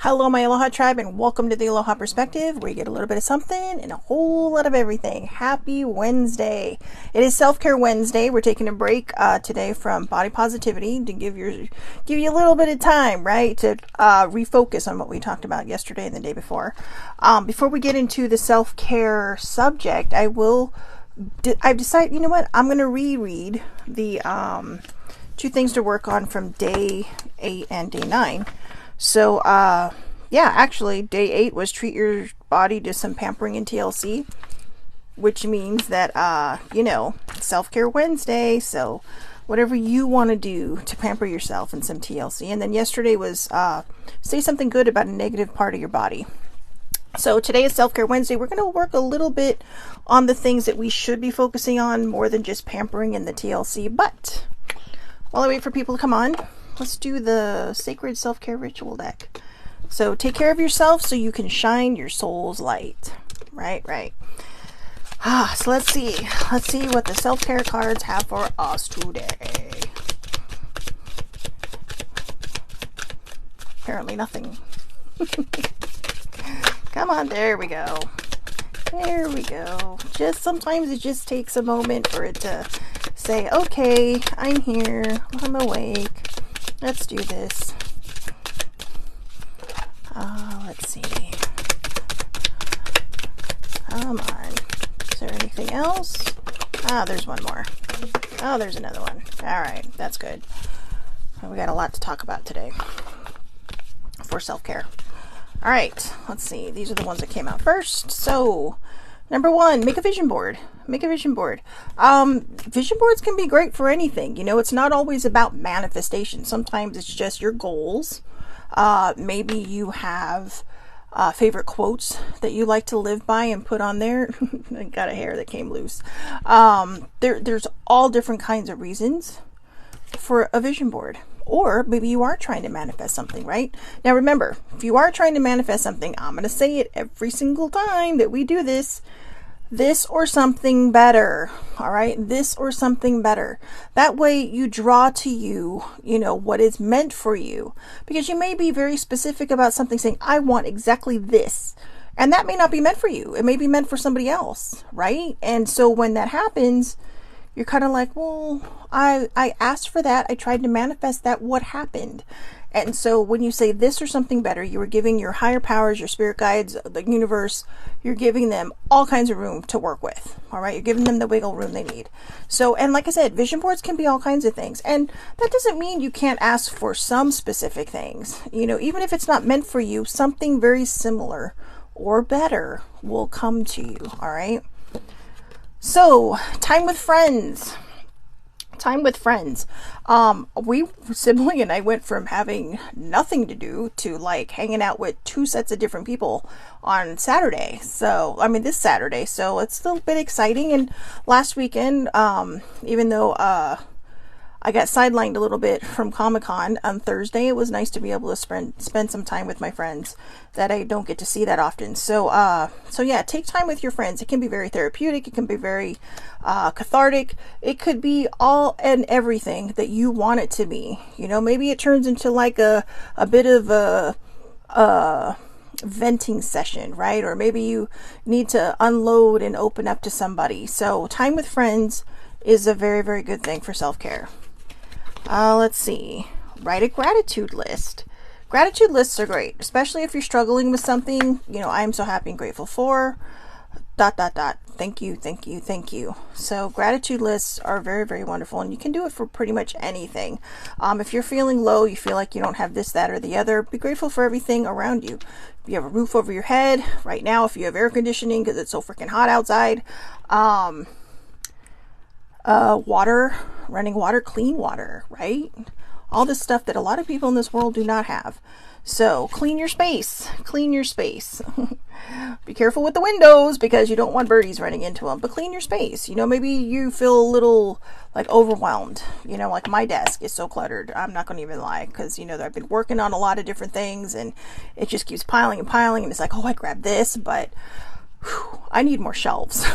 Hello, my Aloha tribe, and welcome to the Aloha Perspective, where you get a little bit of something and a whole lot of everything. Happy Wednesday. It is Self-Care Wednesday. We're taking a break today from body positivity to give you a little bit of time, right, to refocus on what we talked about yesterday and the day before. Before we get into the self-care subject, I've decided, you know what, I'm going to reread the 2 things to work on from day 8 and day 9. So, yeah, actually, day 8 was treat your body to some pampering and TLC, which means that, Self-Care Wednesday. So, whatever you want to do to pamper yourself and some TLC. And then yesterday was, say something good about a negative part of your body. So today is Self-Care Wednesday. We're going to work a little bit on the things that we should be focusing on more than just pampering and the TLC. But while I wait for people to come on, let's do the Sacred Self-Care Ritual deck. So take care of yourself so you can shine your soul's light. Right. So let's see what the self-care cards have for us today. Apparently nothing. Come on, there we go. There we go. Sometimes it just takes a moment for it to say, okay, I'm here, I'm awake. Let's do this. Let's see. Come on. Is there anything else? There's one more. Oh, there's another one. All right, that's good. We got a lot to talk about today for self-care. All right, let's see. These are the ones that came out first. So, number 1, make a vision board. Make a vision board. Vision boards can be great for anything. You know, it's not always about manifestation. Sometimes it's just your goals. Maybe you have favorite quotes that you like to live by and put on there. I got a hair that came loose. There's all different kinds of reasons for a vision board. Or maybe you are trying to manifest something, right? Now remember, if you are trying to manifest something, I'm going to say it every single time that we do this or something better, all right? This or something better. That way you draw to you, what is meant for you. Because you may be very specific about something, saying, I want exactly this. And that may not be meant for you. It may be meant for somebody else, right? And so when that happens, you're kind of like, well, I asked for that. I tried to manifest that. What happened? And so when you say this or something better, you are giving your higher powers, your spirit guides, the universe, you're giving them all kinds of room to work with. All right. You're giving them the wiggle room they need. So, and like I said, vision boards can be all kinds of things. And that doesn't mean you can't ask for some specific things. Even if it's not meant for you, something very similar or better will come to you. All right. So, time with friends. Sibling and I went from having nothing to do to like hanging out with 2 sets of different people on Saturday. So, this Saturday. So it's a little bit exciting. And last weekend, even though, I got sidelined a little bit from Comic-Con on Thursday, it was nice to be able to spend some time with my friends that I don't get to see that often. So yeah, take time with your friends. It can be very therapeutic. It can be very cathartic. It could be all and everything that you want it to be. Maybe it turns into like a bit of a venting session, right? Or maybe you need to unload and open up to somebody. So time with friends is a very, very good thing for self-care. Let's see. Write a gratitude list. Gratitude lists are great, especially if you're struggling with something. I am so happy and grateful for ... Thank you. So gratitude lists are very, very wonderful, and you can do it for pretty much anything. If you're feeling low, you feel like you don't have this, that, or the other, be grateful for everything around you. If you have a roof over your head right now, if you have air conditioning because it's so freaking hot outside, water, running water, clean water, right? All this stuff that a lot of people in this world do not have. So clean your space. Be careful with the windows because you don't want birdies running into them, but clean your space. Maybe you feel a little like overwhelmed. Like my desk is so cluttered. I'm not going to even lie because, I've been working on a lot of different things and it just keeps piling and piling. And it's like, oh, I grabbed this, but I need more shelves.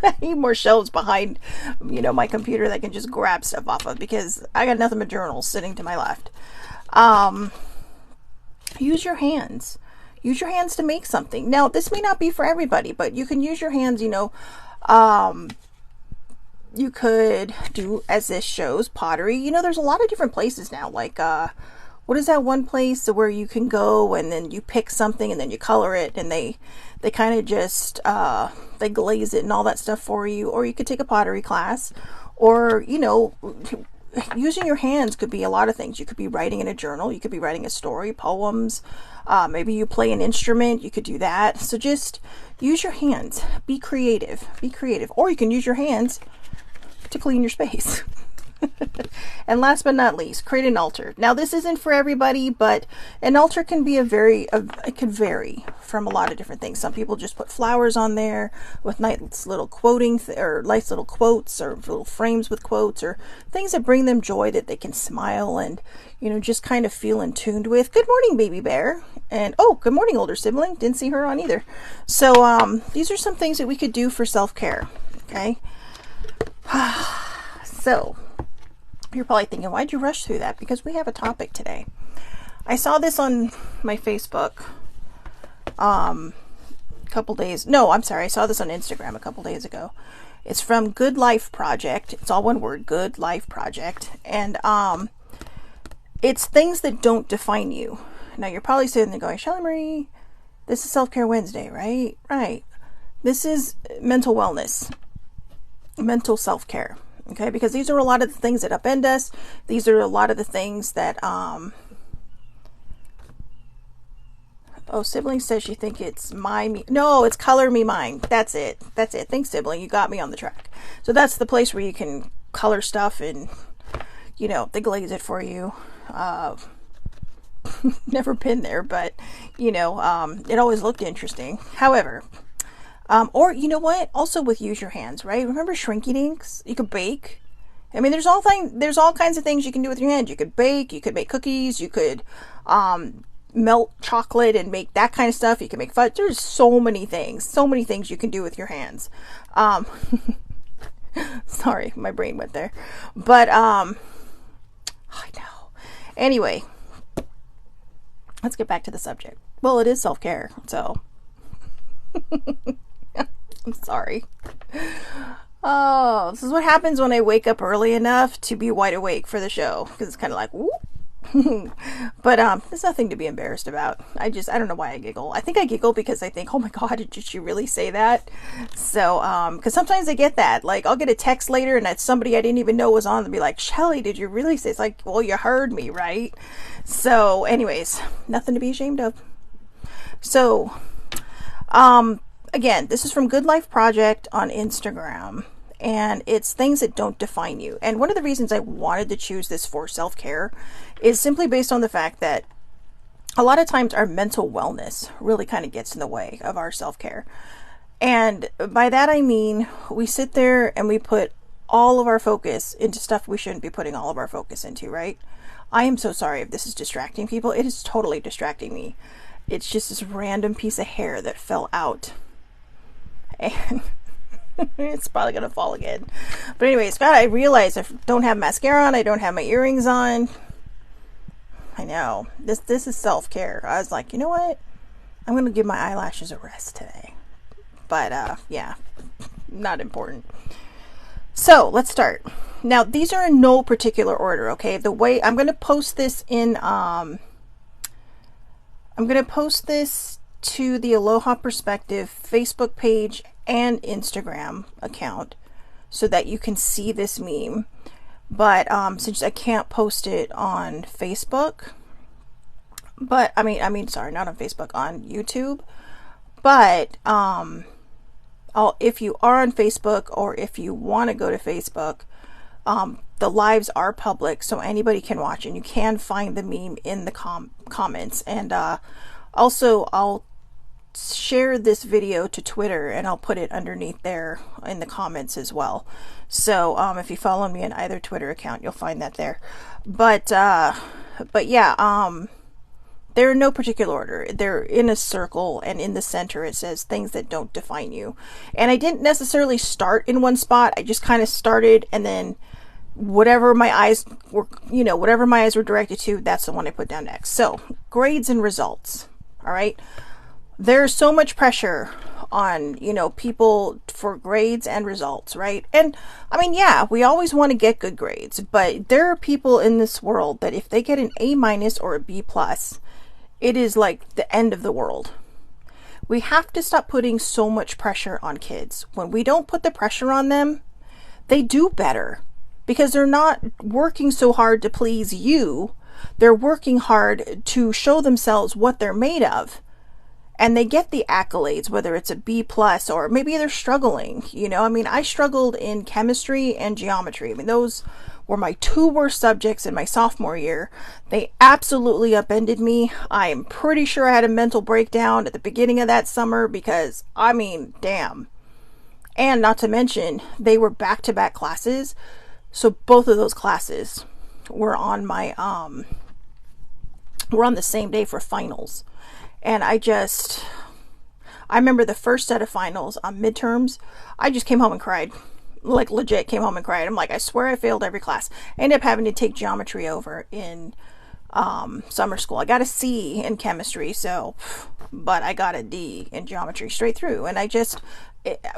I need more shelves behind, my computer that I can just grab stuff off of because I got nothing but journals sitting to my left. use your hands. Use your hands to make something. Now, this may not be for everybody, but you can use your hands, you know. You could do, as this shows, pottery. You know, there's a lot of different places now. Like, what is that one place where you can go and then you pick something and then you color it and they kind of just, they glaze it and all that stuff for you. Or you could take a pottery class, or, you know, using your hands could be a lot of things. You could be writing in a journal. You could be writing a story, poems. Maybe you play an instrument. You could do that. So just use your hands. Be creative. Be creative. Or you can use your hands to clean your space. And last but not least, create an altar. Now, this isn't for everybody, but an altar can be it can vary from a lot of different things. Some people just put flowers on there with nice little nice little quotes, or little frames with quotes, or things that bring them joy, that they can smile and, you know, just kind of feel in tune with. Good morning, baby bear. And oh, good morning, older sibling. Didn't see her on either. So these are some things that we could do for self-care. Okay. So you're probably thinking, why'd you rush through that? Because we have a topic today. I saw this on my Facebook I saw this on Instagram a couple days ago. It's from Good Life Project. It's all one word, Good Life Project. And it's things that don't define you. Now, you're probably sitting there going, Shelly Marie, this is Self-Care Wednesday, right? Right. This is mental wellness, mental self-care. Okay, because these are a lot of the things that upend us. These are a lot of the things that, oh, sibling says you think it's me. No, it's color me mine. That's it. That's it. Thanks, sibling. You got me on the track. So that's the place where you can color stuff and, you know, they glaze it for you. Never been there, but, you know, it always looked interesting. However, or you know what? Also with use your hands, right? Remember Shrinky Dinks? You could bake. I mean, there's all kinds of things you can do with your hands. You could bake. You could make cookies. You could melt chocolate and make that kind of stuff. You can make fudge. There's so many things you can do with your hands. Sorry, my brain went there. But I know. Anyway, let's get back to the subject. Well, it is self-care, so. I'm sorry. Oh, this is what happens when I wake up early enough to be wide awake for the show. Because it's kind of like, whoop. But there's nothing to be embarrassed about. I don't know why I giggle. I think I giggle because I think, oh my God, did you really say that? So, because sometimes I get that. Like, I'll get a text later and that's somebody I didn't even know was on and be like, Shelly, did you really say? It's like, well, you heard me, right? So, anyways, nothing to be ashamed of. So, again, this is from Good Life Project on Instagram, and it's things that don't define you. And one of the reasons I wanted to choose this for self-care is simply based on the fact that a lot of times our mental wellness really kind of gets in the way of our self-care. And by that I mean, we sit there and we put all of our focus into stuff we shouldn't be putting all of our focus into, right? I am so sorry if this is distracting people. It is totally distracting me. It's just this random piece of hair that fell out. And it's probably going to fall again. But anyways, God, I realized I don't have mascara on. I don't have my earrings on. I know. This is self-care. I was like, you know what? I'm going to give my eyelashes a rest today. But, yeah. Not important. So, let's start. Now, these are in no particular order, okay? The way I'm going to post this in, I'm going to post this to the Aloha Perspective Facebook page and Instagram account so that you can see this meme. But since I can't post it on Facebook, but I mean, sorry, not on Facebook, on YouTube. But if you are on Facebook, or if you want to go to Facebook, the lives are public, so anybody can watch, and you can find the meme in the comments. And also, I'll share this video to Twitter, and I'll put it underneath there in the comments as well. So if you follow me on either Twitter account, you'll find that there. But yeah, they're in no particular order. They're in a circle, and in the center it says things that don't define you. And I didn't necessarily start in one spot. I just kind of started and then whatever my eyes were, whatever my eyes were directed to, that's the one I put down next. So grades and results. All right. There's so much pressure on, people for grades and results, right? And I mean, yeah, we always want to get good grades, but there are people in this world that if they get an A- or a B+, it is like the end of the world. We have to stop putting so much pressure on kids. When we don't put the pressure on them, they do better because they're not working so hard to please you. They're working hard to show themselves what they're made of. And they get the accolades, whether it's a B+ or maybe they're struggling. I mean, I struggled in chemistry and geometry. I mean, those were my two worst subjects in my sophomore year. They absolutely upended me. I am pretty sure I had a mental breakdown at the beginning of that summer because, I mean, damn. And not to mention, they were back-to-back classes. So both of those classes were on were on the same day for finals. And I remember the first set of finals on midterms, I just came home and cried. Like legit came home and cried. I'm like, I swear I failed every class. I ended up having to take geometry over in summer school. I got a C in chemistry, but I got a D in geometry straight through. And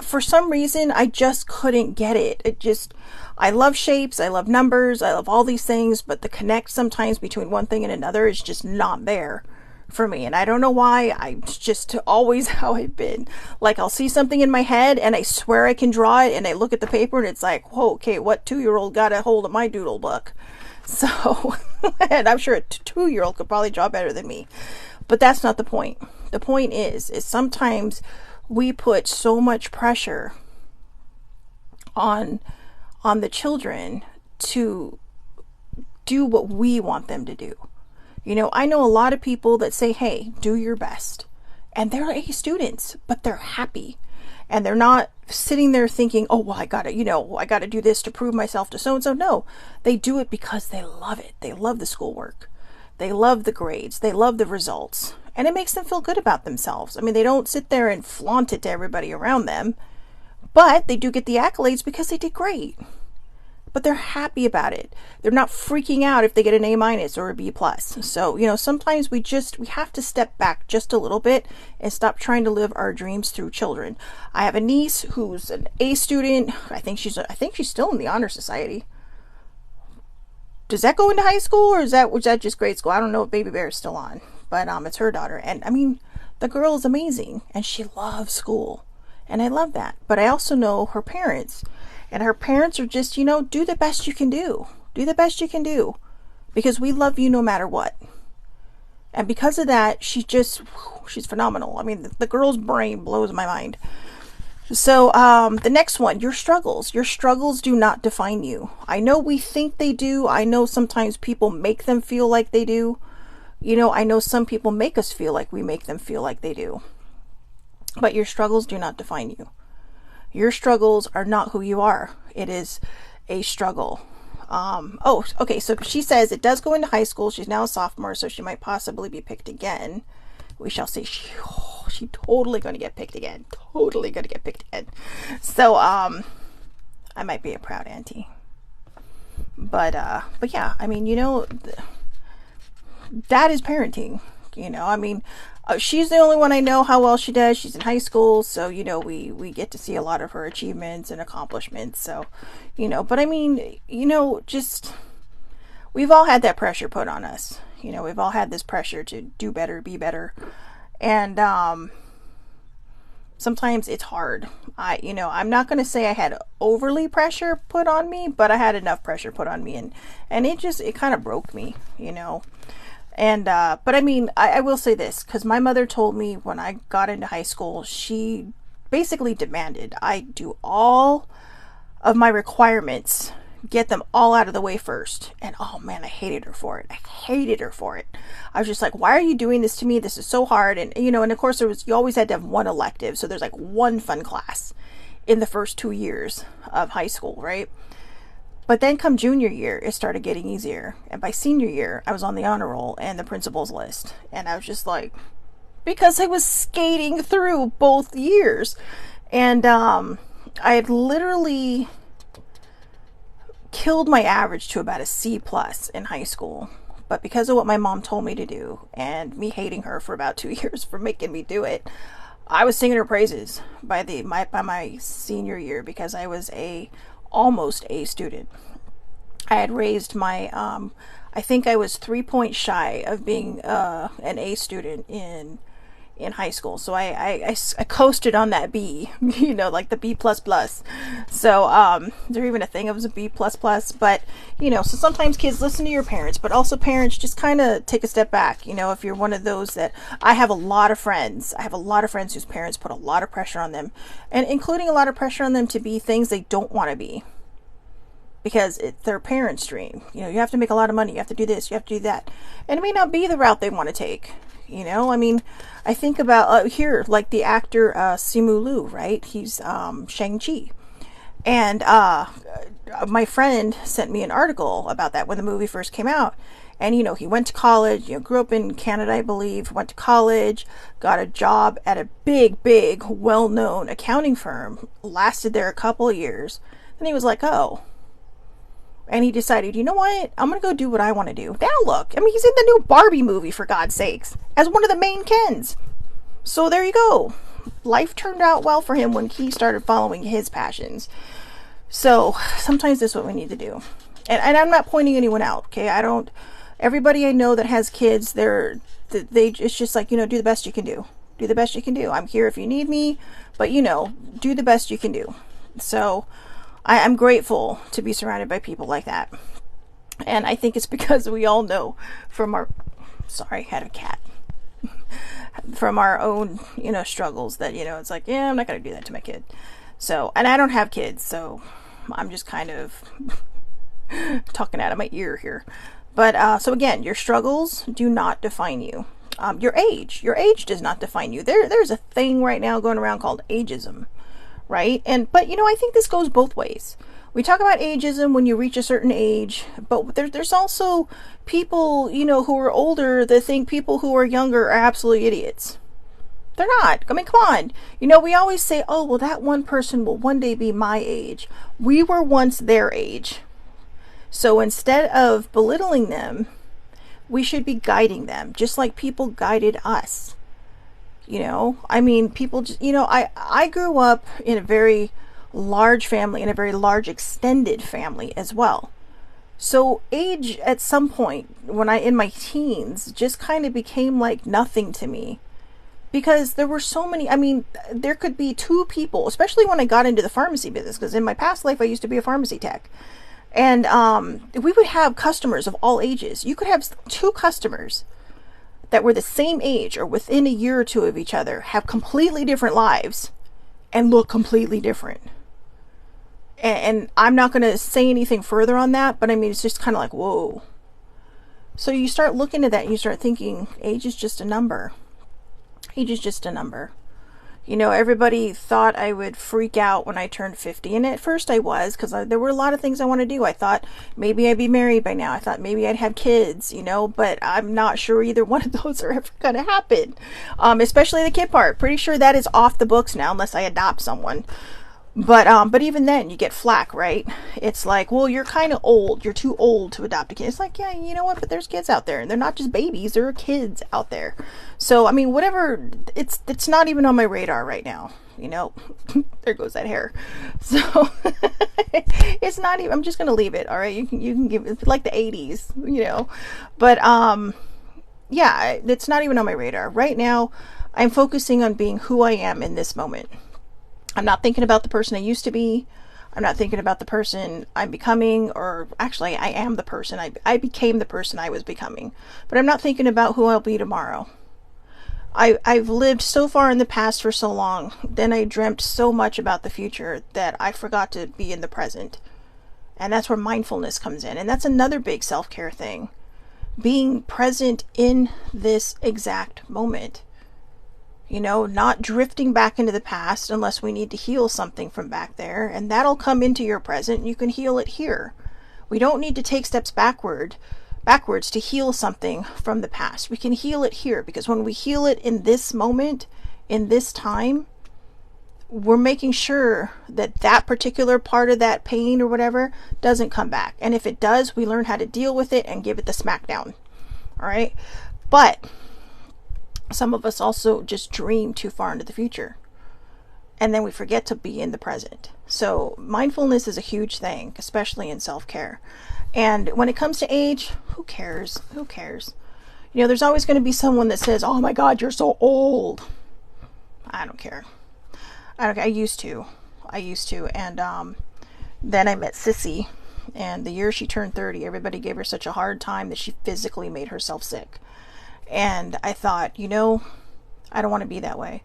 for some reason, I just couldn't get it. I love shapes, I love numbers, I love all these things, but the connect sometimes between one thing and another is just not there for me. And I don't know why. It's just always how I've been. Like, I'll see something in my head and I swear I can draw it, and I look at the paper and it's like, whoa, okay, what 2-year-old got a hold of my doodle book? So, and I'm sure a 2-year-old could probably draw better than me. But that's not the point. The point is sometimes we put so much pressure on the children to do what we want them to do. I know a lot of people that say, hey, do your best. And they're A students, but they're happy. And they're not sitting there thinking, oh, well, I gotta do this to prove myself to so-and-so. No, they do it because they love it. They love the schoolwork. They love the grades. They love the results. And it makes them feel good about themselves. I mean, they don't sit there and flaunt it to everybody around them, but they do get the accolades because they did great. But they're happy about it. They're not freaking out if they get an A- or a B+. So, sometimes we have to step back just a little bit and stop trying to live our dreams through children. I have a niece who's an A student. I think she's still in the Honor Society. Does that go into high school, or was that just grade school? I don't know if Baby Bear is still on, but it's her daughter. And I mean, the girl is amazing and she loves school. And I love that. But I also know her parents. And her parents are just, do the best you can do. Do the best you can do. Because we love you no matter what. And because of that, she's phenomenal. I mean, the girl's brain blows my mind. So, the next one, your struggles. Your struggles do not define you. I know we think they do. I know sometimes people make them feel like they do. I know some people make us feel like we make them feel like they do. But your struggles do not define you. Your struggles are not who you are. It is a struggle. Okay. So she says it does go into high school. She's now a sophomore, so she might possibly be picked again. We shall see. She totally going to get picked again. Totally going to get picked again. So, I might be a proud auntie. But yeah, I mean, that is parenting. I mean, she's the only one I know how well she does. She's in high school, so we get to see a lot of her achievements and accomplishments. So, but I mean, just we've all had that pressure put on us. We've all had this pressure to do better, be better, and sometimes it's hard. I'm not going to say I had overly pressure put on me, but I had enough pressure put on me, and it kind of broke me, And, but I mean, I will say this, because my mother told me when I got into high school, she basically demanded I do all of my requirements, get them all out of the way first. And oh man, I hated her for it. I was just like, why are you doing this to me? This is so hard. And, and of course you always had to have one elective. So there's like one fun class in the first 2 years of high school, right? But then come junior year, it started getting easier. And by senior year, I was on the honor roll and the principal's list. And I was just like, because I was skating through both years. And I had literally killed my average to about a C plus in high school. But because of what my mom told me to do, and me hating her for about 2 years for making me do it, I was singing her praises by my senior year, because I was almost A student. I had raised my I think I was 3 points shy of being an A student in high school. So I coasted on that B, like the B++. So there even a thing of a B++, but so sometimes kids listen to your parents, but also parents just kind of take a step back. If you're one of those that, I have a lot of friends whose parents put a lot of pressure on them, and including a lot of pressure on them to be things they don't want to be, because it's their parents' dream. You have to make a lot of money, you have to do this, you have to do that, and it may not be the route they want to take. I think about here, like the actor Simu Liu, right? He's Shang-Chi. And my friend sent me an article about that when the movie first came out. And, he went to college, grew up in Canada, I believe, went to college, got a job at a big, well-known accounting firm, lasted there a couple of years. Then he was like, oh. And he decided, you know what? I'm going to go do what I want to do. Now look, he's in the new Barbie movie, for God's sakes, as one of the main Kens. So there you go. Life turned out well for him when he started following his passions. So sometimes this is what we need to do. And I'm not pointing anyone out, okay? Everybody I know that has kids, it's just like, do the best you can do. Do the best you can do. I'm here if you need me, but do the best you can do. So I'm grateful to be surrounded by people like that. And I think it's because we all know from our, sorry, had a cat, from our own, struggles that, it's like, yeah, I'm not going to do that to my kid. So, and I don't have kids, so I'm just kind of talking out of my ear here. But, so again, your struggles do not define you. Your age does not define you. There's a thing right now going around called ageism. Right? But I think this goes both ways. We talk about ageism when you reach a certain age, but there's also people, who are older that think people who are younger are absolutely idiots. They're not. Come on. We always say, oh, well, that one person will one day be my age. We were once their age. So instead of belittling them, we should be guiding them, just like people guided us. People just, I grew up in a very large family, in a very large extended family as well. So age at some point when in my teens just kind of became like nothing to me, because there were so many, there could be two people, especially when I got into the pharmacy business, because in my past life I used to be a pharmacy tech. And we would have customers of all ages. You could have two customers that were the same age or within a year or two of each other, have completely different lives and look completely different. And I'm not going to say anything further on that, but it's just kind of like, whoa. So you start looking at that and you start thinking, age is just a number. Age is just a number. Everybody thought I would freak out when I turned 50. And at first I was, because there were a lot of things I want to do. I thought maybe I'd be married by now. I thought maybe I'd have kids, but I'm not sure either one of those are ever going to happen. Especially the kid part. Pretty sure that is off the books now, unless I adopt someone. But even then you get flack, right? It's like, well, you're kind of old. You're too old to adopt a kid. It's like, yeah, you know what? But there's kids out there, and they're not just babies. There are kids out there. So, whatever, it's not even on my radar right now. There goes that hair. So it's not even, I'm just going to leave it. All right. You can give it like the 80s, but, yeah, it's not even on my radar right now. I'm focusing on being who I am in this moment. I'm not thinking about the person I used to be. I'm not thinking about the person I'm becoming, or actually I am the person. I became the person I was becoming, but I'm not thinking about who I'll be tomorrow. I've lived so far in the past for so long, then I dreamt so much about the future that I forgot to be in the present. And that's where mindfulness comes in. And that's another big self-care thing. Being present in this exact moment. Not drifting back into the past unless we need to heal something from back there. And that'll come into your present and you can heal it here. We don't need to take steps backwards to heal something from the past. We can heal it here, because when we heal it in this moment, in this time, we're making sure that that particular part of that pain or whatever doesn't come back. And if it does, we learn how to deal with it and give it the smackdown. All right. But some of us also just dream too far into the future. And then we forget to be in the present. So mindfulness is a huge thing, especially in self-care. And when it comes to age, who cares? Who cares? You know, there's always going to be someone that says, oh my God, you're so old. I don't care. I used to. And then I met Sissy. And the year she turned 30, everybody gave her such a hard time that she physically made herself sick. And I thought, you know, I don't want to be that way.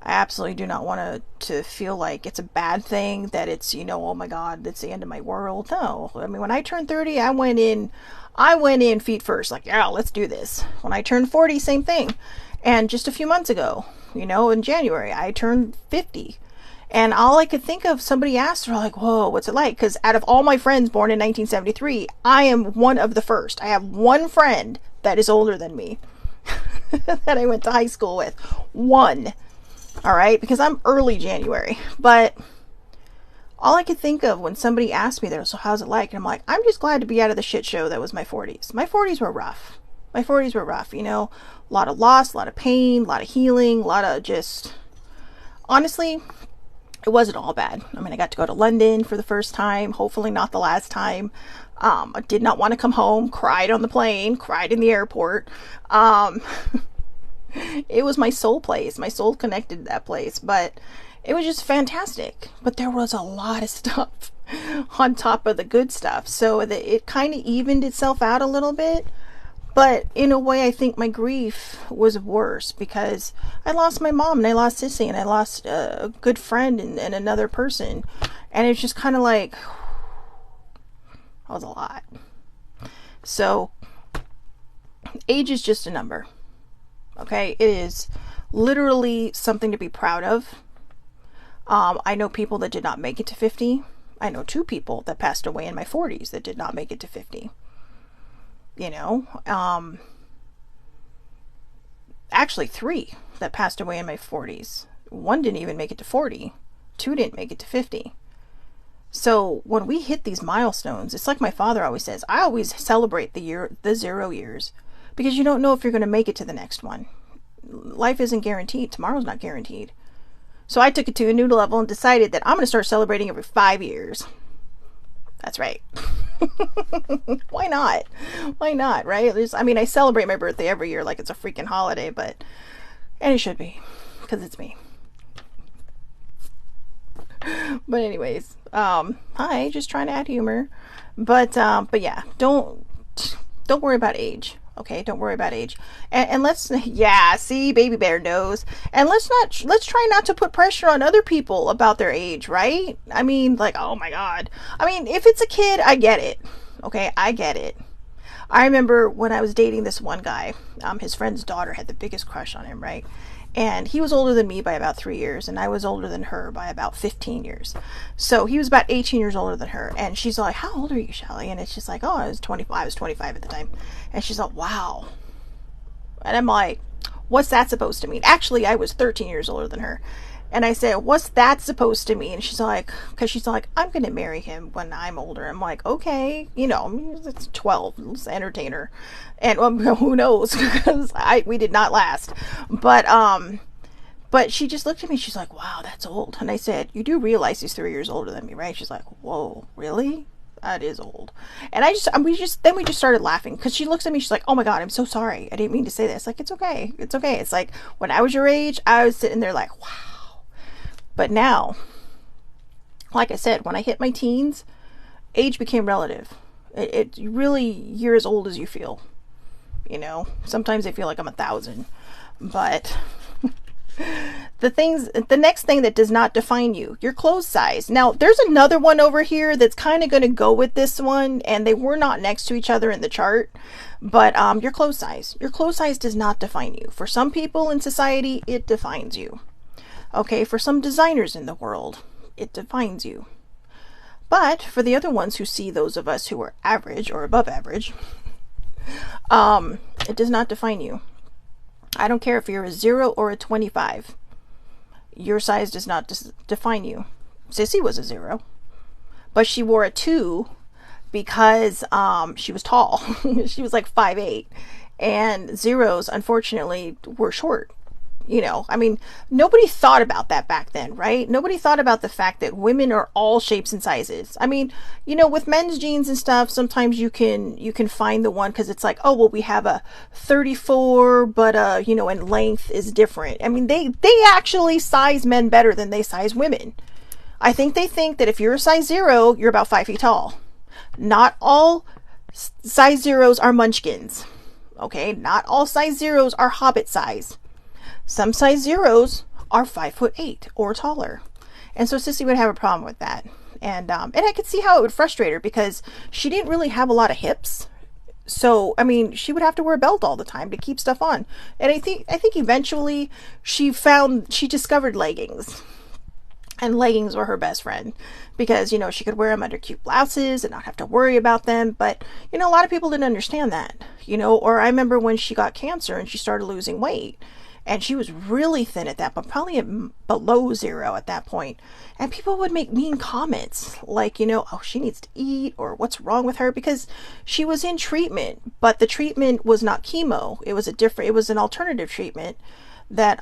I absolutely do not want to feel like it's a bad thing, that it's, you know, oh my God, that's the end of my world. No. I mean, when I turned 30, I went in feet first, like, yeah, let's do this. When I turned 40, same thing. And just a few months ago, you know, in January, I turned 50. And all I could think of, somebody asked her, like, whoa, what's it like? Because out of all my friends born in 1973, I am one of the first. I have one friend that is older than me that I went to high school with. One. All right, because I'm early January. But all I could think of when somebody asked me there, so how's it like? And I'm like, I'm just glad to be out of the shit show that was my 40s. My 40s were rough. You know, a lot of loss, a lot of pain, a lot of healing, a lot of just, honestly, it wasn't all bad. I mean, I got to go to London for the first time, hopefully not the last time. I did not want to come home, cried on the plane, cried in the airport. It was my soul place. My soul connected to that place, but it was just fantastic. But there was a lot of stuff on top of the good stuff. So that it kind of evened itself out a little bit. But in a way, I think my grief was worse because I lost my mom and I lost Sissy and I lost a good friend and another person. And it's just kind of like, that was a lot. So age is just a number. Okay, it is literally something to be proud of. I know people that did not make it to 50. I know 2 people that passed away in my 40s that did not make it to 50. You know, actually 3 that passed away in my 40s. 1 didn't even make it to 40. 2 didn't make it to 50. So when we hit these milestones, it's like my father always says, I always celebrate the 0 years. Because you don't know if you're going to make it to the next one. Life isn't guaranteed. Tomorrow's not guaranteed. So I took it to a new level and decided that I'm going to start celebrating every 5 years. That's right. Why not? Why not, right? I mean, I celebrate my birthday every year like it's a freaking holiday, and it should be, because it's me. But anyways, hi, just trying to add humor. But yeah, don't worry about age. Okay, don't worry about age. And let's, yeah, see, baby bear knows. And let's try not to put pressure on other people about their age, right? I mean, like, oh my God. I mean, if it's a kid, I get it. Okay, I get it. I remember when I was dating this one guy, his friend's daughter had the biggest crush on him, right? And he was older than me by about 3 years, and I was older than her by about 15 years. So he was about 18 years older than her. And she's like, how old are you, Shelly? And it's just like, oh, I was 25. I was 25 at the time. And she's like, wow. And I'm like, what's that supposed to mean? Actually, I was 13 years older than her. And I said, what's that supposed to mean? And she's like, because she's like, I'm going to marry him when I'm older. I'm like, okay, you know, it's 12, let's entertain her. And who knows, because we did not last. But she just looked at me, she's like, wow, that's old. And I said, you do realize he's 3 years older than me, right? She's like, whoa, really? That is old. And we just started laughing, because she looks at me, she's like, oh my God, I'm so sorry. I didn't mean to say this. Like, it's okay. It's okay. It's like, when I was your age, I was sitting there like, wow. But now, like I said, when I hit my teens, age became relative. It really, you're as old as you feel. You know, sometimes I feel like I'm 1,000. But the next thing that does not define you, your clothes size. Now, there's another one over here that's kind of going to go with this one, and they were not next to each other in the chart. But your clothes size. Your clothes size does not define you. For some people in society, it defines you. Okay, for some designers in the world, it defines you. But for the other ones who see those of us who are average or above average, it does not define you. I don't care if you're a 0 or a 25. Your size does not define you. Sissy was a 0, but she wore a 2 because she was tall. She was like 5'8", and zeros, unfortunately, were short. You know, I mean, nobody thought about that back then, right? Nobody thought about the fact that women are all shapes and sizes. I mean, you know, with men's jeans and stuff, sometimes you can find the one because it's like, oh, well, we have a 34, but you know, and length is different. I mean, they actually size men better than they size women. I think they think that if you're a size 0, you're about 5 feet tall. Not all size 0s are munchkins. Okay, not all size 0s are hobbit size. Some size 0s are 5'8" or taller. And so Sissy would have a problem with that. And I could see how it would frustrate her because she didn't really have a lot of hips. So, I mean, she would have to wear a belt all the time to keep stuff on. And I think eventually she discovered leggings. And leggings were her best friend because, you know, she could wear them under cute blouses and not have to worry about them. But, you know, a lot of people didn't understand that, you know, or I remember when she got cancer and she started losing weight. And she was really thin at that point, probably below 0 at that point. And people would make mean comments like, you know, oh, she needs to eat, or what's wrong with her, because she was in treatment, but the treatment was not chemo. It was an alternative treatment that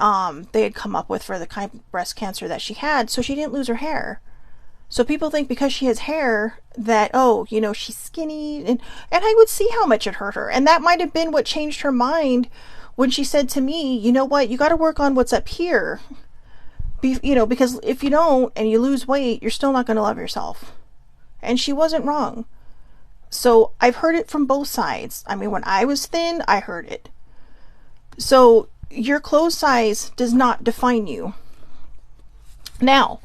they had come up with for the kind of breast cancer that she had, so she didn't lose her hair. So people think because she has hair that, oh, you know, she's skinny, and I would see how much it hurt her. And that might have been what changed her mind when she said to me, you know what, you got to work on what's up here. You know, because if you don't and you lose weight, you're still not going to love yourself. And she wasn't wrong. So I've heard it from both sides. I mean, when I was thin, I heard it. So your clothes size does not define you. Now,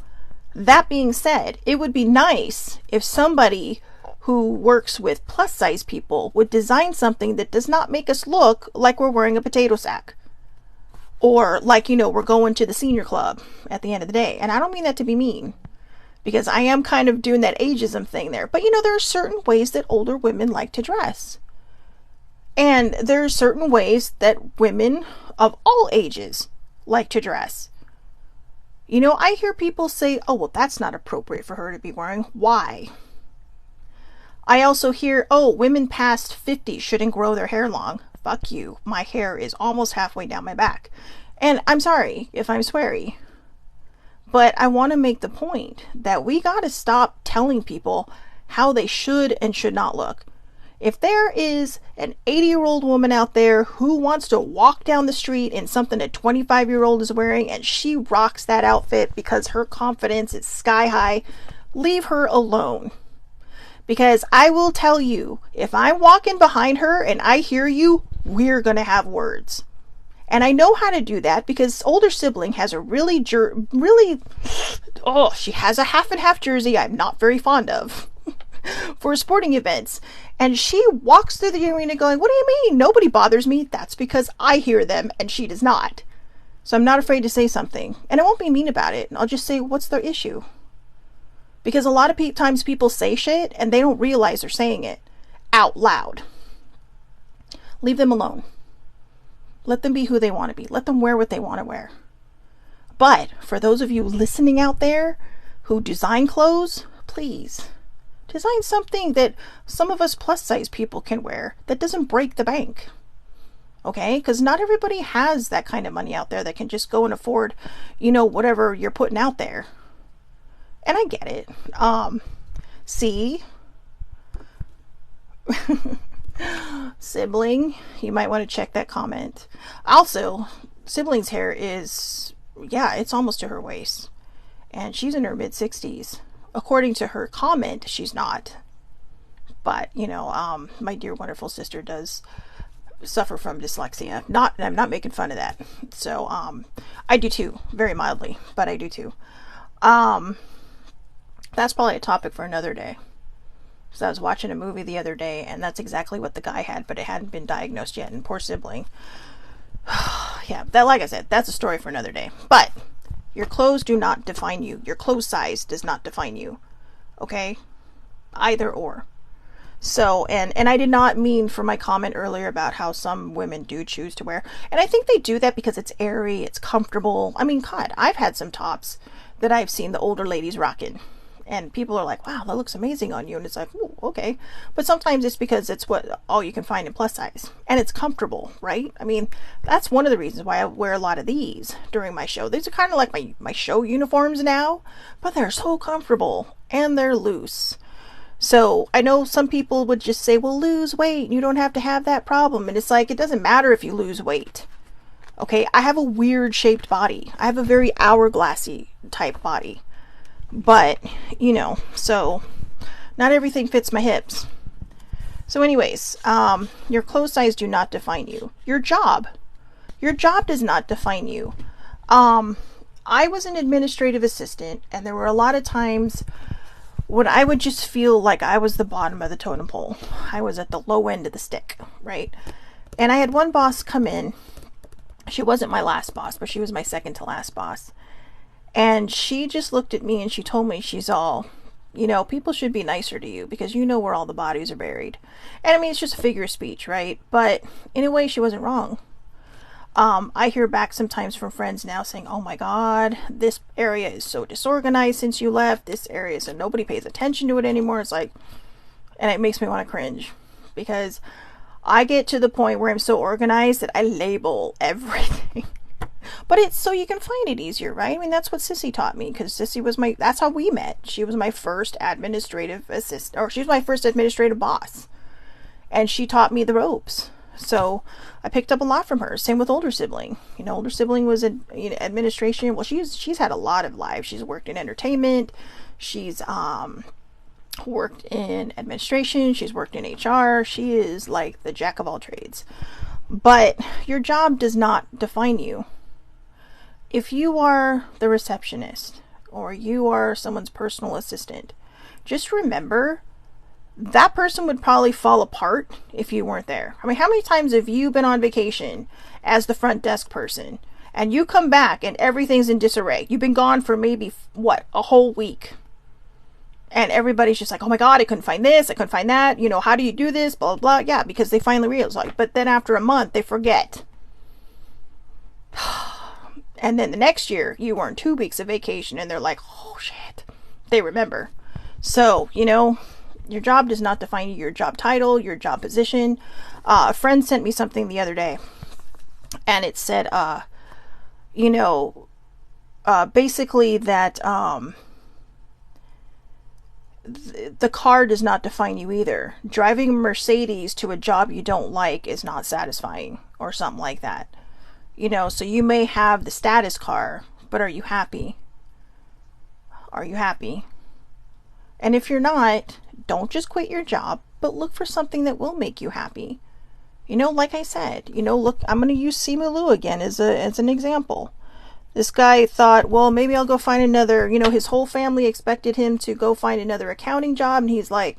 that being said, it would be nice if somebody who works with plus size people would design something that does not make us look like we're wearing a potato sack. Or like, you know, we're going to the senior club at the end of the day. And I don't mean that to be mean, because I am kind of doing that ageism thing there. But, you know, there are certain ways that older women like to dress. And there are certain ways that women of all ages like to dress. You know, I hear people say, oh, well, that's not appropriate for her to be wearing. Why? I also hear, oh, women past 50 shouldn't grow their hair long. Fuck you. My hair is almost halfway down my back. And I'm sorry if I'm sweary, but I want to make the point that we got to stop telling people how they should and should not look. If there is an 80-year-old woman out there who wants to walk down the street in something a 25-year-old is wearing and she rocks that outfit because her confidence is sky high, leave her alone. Because I will tell you, if I'm walking behind her and I hear you, we're going to have words. And I know how to do that because older sibling has a she has a half and half jersey I'm not very fond of for sporting events. And she walks through the arena going, what do you mean? Nobody bothers me. That's because I hear them and she does not. So I'm not afraid to say something. And I won't be mean about it. I'll just say, what's their issue? Because a lot of times people say shit and they don't realize they're saying it out loud. Leave them alone. Let them be who they want to be. Let them wear what they want to wear. But for those of you listening out there who design clothes, please design something that some of us plus size people can wear that doesn't break the bank. Okay? Because not everybody has that kind of money out there that can just go and afford, you know, whatever you're putting out there. And I get it. See? Sibling, you might want to check that comment. Also, sibling's hair is, yeah, it's almost to her waist. And she's in her mid-60s. According to her comment, she's not. But, you know, my dear wonderful sister does suffer from dyslexia. I'm not making fun of that. So, I do too. Very mildly, but I do too. That's probably a topic for another day. So I was watching a movie the other day, and that's exactly what the guy had, but it hadn't been diagnosed yet, and poor sibling. Yeah, that, like I said, that's a story for another day. But your clothes do not define you. Your clothes size does not define you. Okay? Either or. So, and I did not mean for my comment earlier about how some women do choose to wear, and I think they do that because it's airy, it's comfortable. I mean, God, I've had some tops that I've seen the older ladies rocking, and people are like, wow, that looks amazing on you. And it's like, ooh, okay. But sometimes it's because it's what all you can find in plus size, and it's comfortable, right? I mean, that's one of the reasons why I wear a lot of these during my show. These are kind of like my show uniforms now, but they're so comfortable and they're loose. So I know some people would just say, well, lose weight. You don't have to have that problem. And it's like, it doesn't matter if you lose weight. Okay, I have a weird shaped body. I have a very hourglassy type body. But, you know, so not everything fits my hips. So anyways, your clothes size do not define you. Your job does not define you. I was an administrative assistant, and there were a lot of times when I would just feel like I was the bottom of the totem pole. I was at the low end of the stick, right? And I had one boss come in. She wasn't my last boss, but she was my second to last boss. And she just looked at me and she told me, she's all, you know, people should be nicer to you because you know where all the bodies are buried. And I mean, it's just a figure of speech, right? But in a way, she wasn't wrong. I hear back sometimes from friends now saying, oh my God, this area is so disorganized since you left. This area, so nobody pays attention to it anymore. It's like, and it makes me want to cringe because I get to the point where I'm so organized that I label everything. But it's so you can find it easier, right? I mean, that's what Sissy taught me, because Sissy was that's how we met. She was my first administrative assistant, or she was my first administrative boss. And she taught me the ropes. So I picked up a lot from her. Same with older sibling. You know, older sibling was in administration. Well, she's had a lot of lives. She's worked in entertainment. She's worked in administration. She's worked in HR. She is like the jack of all trades. But your job does not define you. If you are the receptionist or you are someone's personal assistant, just remember that person would probably fall apart if you weren't there. I mean, how many times have you been on vacation as the front desk person and you come back and everything's in disarray? You've been gone for maybe, a whole week. And everybody's just like, oh my God, I couldn't find this, I couldn't find that. You know, how do you do this? Blah, blah, blah. Yeah, because they finally realize. But then after a month, they forget. And then the next year, you were on 2 weeks of vacation and they're like, oh shit. They remember. So, you know, your job does not define you. Your job title, your job position. A friend sent me something the other day. And it said, basically that the car does not define you either. Driving a Mercedes to a job you don't like is not satisfying, or something like that. You know, so you may have the status car, but are you happy? Are you happy? And if you're not, don't just quit your job, but look for something that will make you happy. You know, like I said, you know, look, I'm going to use Simu Liu again as an example. This guy thought, well, maybe I'll go find another, you know, his whole family expected him to go find another accounting job. And he's like,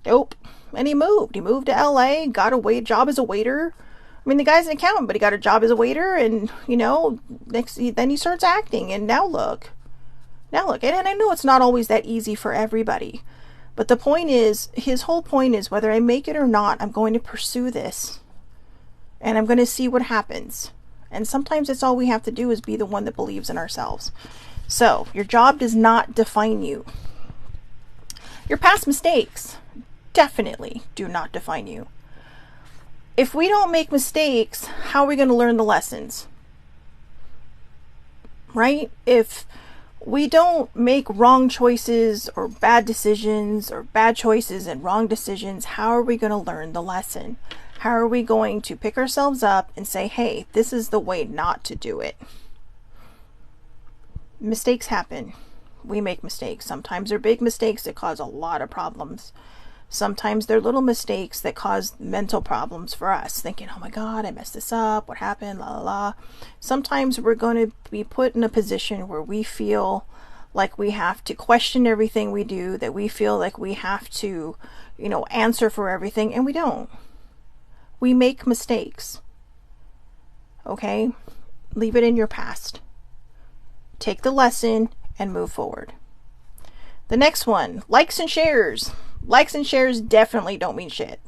nope. And he moved. He moved to LA, got a job as a waiter. I mean, the guy's an accountant, but he got a job as a waiter. And, you know, then he starts acting. And now look. And I know it's not always that easy for everybody. But the point is, his whole point is, whether I make it or not, I'm going to pursue this. And I'm going to see what happens. And sometimes it's all we have to do is be the one that believes in ourselves. So, your job does not define you. Your past mistakes definitely do not define you. If we don't make mistakes, how are we going to learn the lessons? Right? If we don't make wrong choices or bad decisions or bad choices and wrong decisions, how are we going to learn the lesson? How are we going to pick ourselves up and say, hey, this is the way not to do it? Mistakes happen. We make mistakes. Sometimes they're big mistakes that cause a lot of problems. Sometimes they're little mistakes that cause mental problems for us, thinking, oh my God, I messed this up. What happened? La la la. Sometimes we're going to be put in a position where we feel like we have to question everything we do, that we feel like we have to, you know, answer for everything, and we don't. We make mistakes. Okay? Leave it in your past. Take the lesson and move forward. The next one, likes and shares. Likes and shares definitely don't mean shit.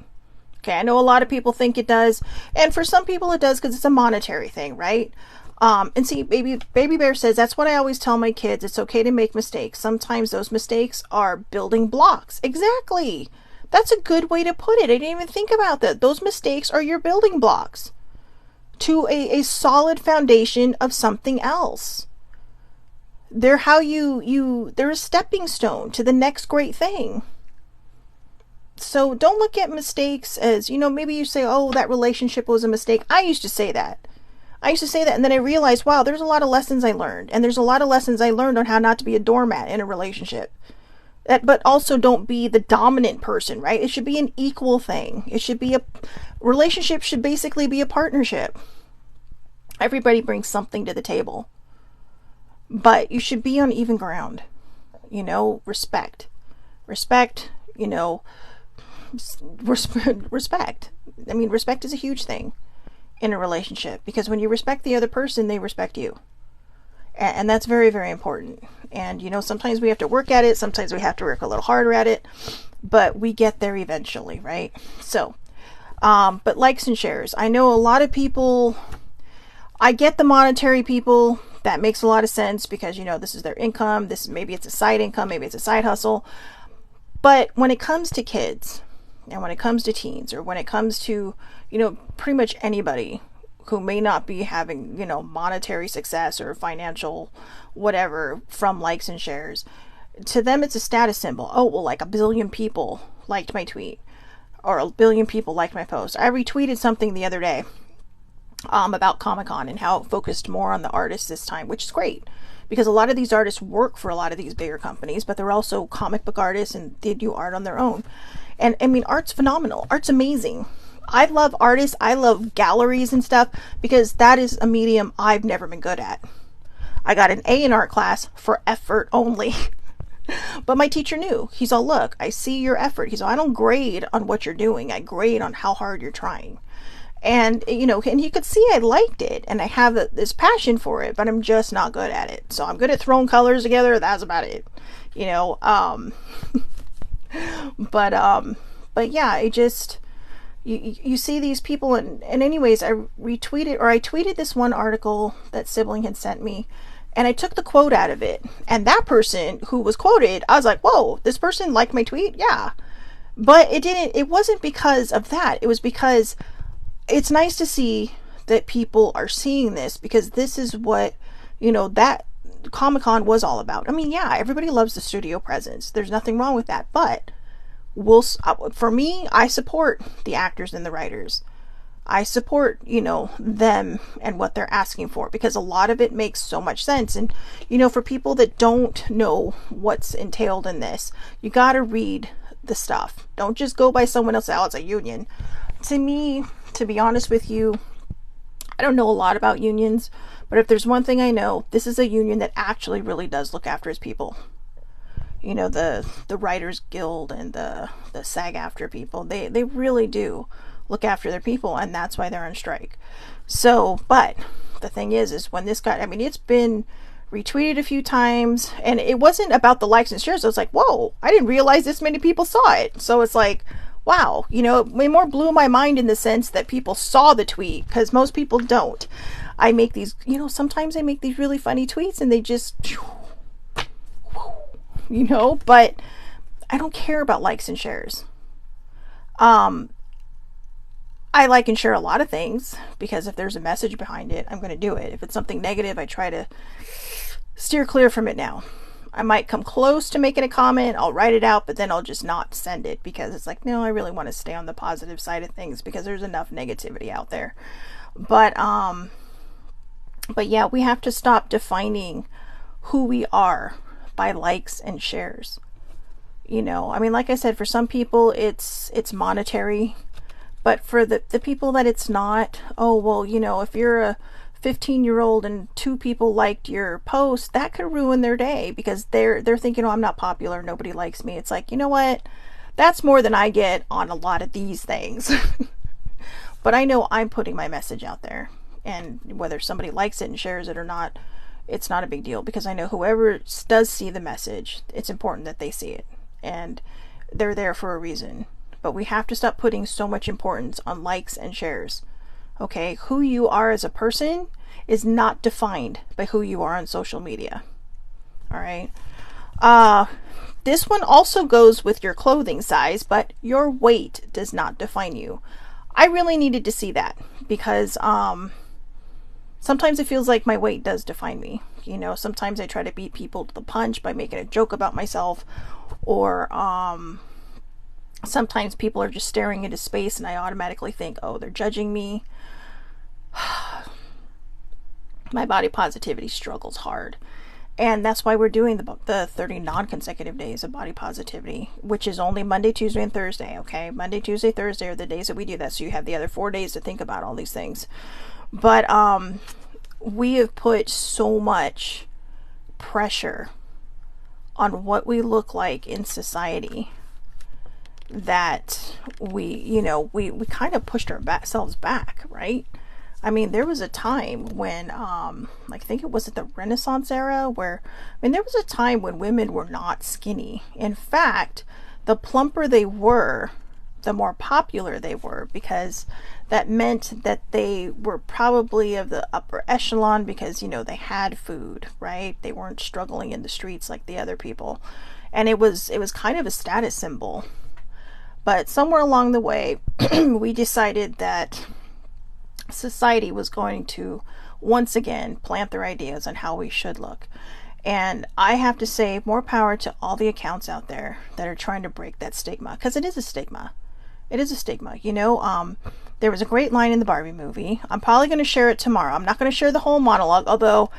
Okay, I know a lot of people think it does, and for some people it does because it's a monetary thing, right? And see, baby Bear says, that's what I always tell my kids. It's okay to make mistakes. Sometimes those mistakes are building blocks. Exactly. That's a good way to put it. I didn't even think about that. Those mistakes are your building blocks to a solid foundation of something else. They're how they're a stepping stone to the next great thing. So don't look at mistakes as, maybe you say, oh, that relationship was a mistake. I used to say that. And then I realized, wow, there's a lot of lessons I learned. And there's a lot of lessons I learned on how not to be a doormat in a relationship. But also don't be the dominant person, right? It should be an equal thing. It should be relationship should basically be a partnership. Everybody brings something to the table. But you should be on even ground. Respect. Respect, respect. I mean, respect is a huge thing in a relationship, because when you respect the other person, they respect you. And that's very, very important. And, sometimes we have to work at it. Sometimes we have to work a little harder at it, but we get there eventually, right? So, but likes and shares. I know a lot of people, I get the monetary people. That makes a lot of sense because, this is their income. Maybe it's a side income. Maybe it's a side hustle. But when it comes to kids, and when it comes to teens, or when it comes to, pretty much anybody who may not be having, monetary success or financial whatever from likes and shares, to them it's a status symbol. Oh, well, like 1 billion people liked my tweet, or 1 billion people liked my post. I retweeted something the other day about Comic-Con and how it focused more on the artists this time, which is great. Because a lot of these artists work for a lot of these bigger companies, but they're also comic book artists and they do art on their own. And I mean, art's phenomenal. Art's amazing. I love artists. I love galleries and stuff because that is a medium I've never been good at. I got an A in art class for effort only. But my teacher knew. He's all, look, I see your effort. He's all, I don't grade on what you're doing. I grade on how hard you're trying. And, and he could see I liked it and I have this passion for it, but I'm just not good at it. So I'm good at throwing colors together. That's about it, but yeah, I just, you see these people and anyways, I tweeted this one article that sibling had sent me and I took the quote out of it. And that person who was quoted, I was like, whoa, this person liked my tweet. Yeah. But it wasn't because of that. It was because it's nice to see that people are seeing this, because this is what, that Comic-Con was all about. I mean, yeah, everybody loves the studio presence. There's nothing wrong with that. But for me, I support the actors and the writers. I support, them and what they're asking for, because a lot of it makes so much sense. And, for people that don't know what's entailed in this, you got to read the stuff. Don't just go by someone else. Oh, it's a union. To me, to be honest with you, I don't know a lot about unions, but if there's one thing I know, this is a union that actually really does look after its people. The Writers Guild and the SAG-AFTRA people, they really do look after their people, and that's why they're on strike. So, but the thing is when this got, I mean, it's been retweeted a few times, and it wasn't about the likes and shares. I was like, whoa, I didn't realize this many people saw it. So it's like, wow, it more blew my mind in the sense that people saw the tweet, because most people don't. I make these, sometimes I make these really funny tweets and they just, but I don't care about likes and shares. I like and share a lot of things because if there's a message behind it, I'm going to do it. If it's something negative, I try to steer clear from it now. I might come close to making a comment, I'll write it out, but then I'll just not send it because it's like, no, I really want to stay on the positive side of things because there's enough negativity out there. But yeah, we have to stop defining who we are by likes and shares. I mean, like I said, for some people it's monetary, but for the people that it's not, oh, well, if you're a 15-year-old and 2 people liked your post, that could ruin their day because they're thinking, oh, I'm not popular, nobody likes me. It's like, you know what? That's more than I get on a lot of these things. But I know I'm putting my message out there, and whether somebody likes it and shares it or not, it's not a big deal because I know whoever does see the message, it's important that they see it. And they're there for a reason. But we have to stop putting so much importance on likes and shares. Okay, who you are as a person is not defined by who you are on social media. All right. This one also goes with your clothing size, but your weight does not define you. I really needed to see that because sometimes it feels like my weight does define me. You know, sometimes I try to beat people to the punch by making a joke about myself, or sometimes people are just staring into space and I automatically think, oh, they're judging me. My body positivity struggles hard. And that's why we're doing the 30 non-consecutive days of body positivity, which is only Monday, Tuesday, and Thursday, okay? Monday, Tuesday, Thursday are the days that we do that, so you have the other 4 days to think about all these things. But we have put so much pressure on what we look like in society that we kind of pushed ourselves back, right? I mean, there was a time when, I think it was at the Renaissance era where, there was a time when women were not skinny. In fact, the plumper they were, the more popular they were, because that meant that they were probably of the upper echelon because, they had food, right? They weren't struggling in the streets like the other people. And it was kind of a status symbol. But somewhere along the way, we decided that society was going to once again plant their ideas on how we should look. And I have to say, more power to all the accounts out there that are trying to break that stigma, because it is a stigma. It is a stigma. There was a great line in the Barbie movie. I'm probably going to share it tomorrow. I'm not going to share the whole monologue, although